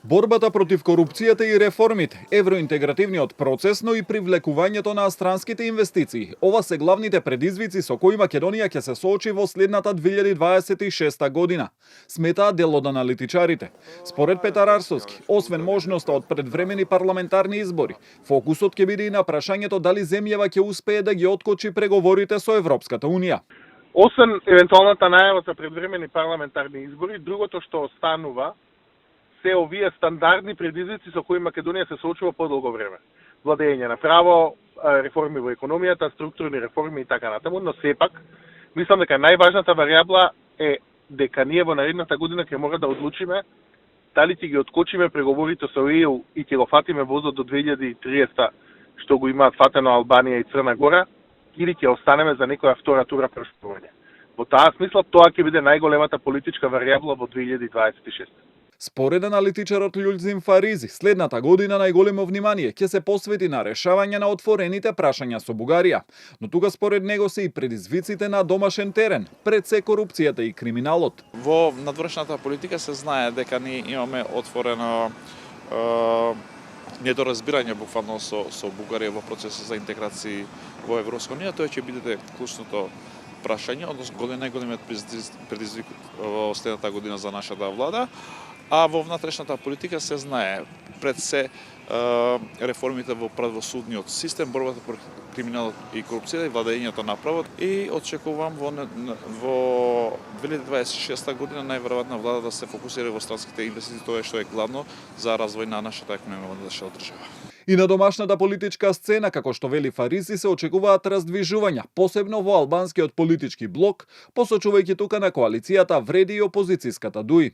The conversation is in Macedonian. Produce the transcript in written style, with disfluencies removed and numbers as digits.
Борбата против корупцијата и реформите, евроинтегративниот процес, но и привлекувањето на странските инвестиции. Ова се главните предизвици со кои Македонија ќе се соочи во следната 2026 година, сметаат дел од аналитичарите. Според Петар Арсовски, освен можноста од предвремени парламентарни избори, фокусот ќе биде и на прашањето дали земјава ќе успее да ги откочи преговорите со Европската унија. Освен евентуалната најава за предвремени парламентарни избори, другото што останува се овие стандардни предизвици со кои Македонија се соочува подолго време. Владење на право, реформи во економијата, структурни реформи и така натаму, но сепак мислам дека најважната варијабла е дека ние во наредната година ќе мора да одлучиме дали ќе ги откочиме преговорите со ЕУ и ќе го фатиме возот до 2030 што го имаат фатено Албанија и Црна Гора, или ќе останеме за некоја втора тура прошување. Во таа смисла тоа ќе биде најголемата политичка варијабла во 2026. Според аналитичарот Љулзим Фаризи, следната година најголемо внимание ќе се посвети на решавање на отворените прашања со Бугарија, но тука според него се и предизвиците на домашен терен, пред се корупцијата и криминалот. Во надворешната политика се знае дека ние имаме отворено недоразбирање буквално со Бугарија во процесот за интеграција во Европска унија. Тоа ќе биде клучното прашање, односно најголемиот предизвик во следната година за нашата влада. А во внатрешната политика се знае пред се реформите во правосудниот систем, борбата против криминалот и корупцијата и владењето на правот, и очекувам во 2026 година најверојатно влада да се фокусира во странските инвестиции, тоа што е главно за развој на нашата економија во нашата држава. И на домашната политичка сцена, како што вели Фаризи, се очекуваат раздвижувања, посебно во албанскиот политички блок, посочувајќи тука на коалицијата Вреди и опозицијската ДУИ.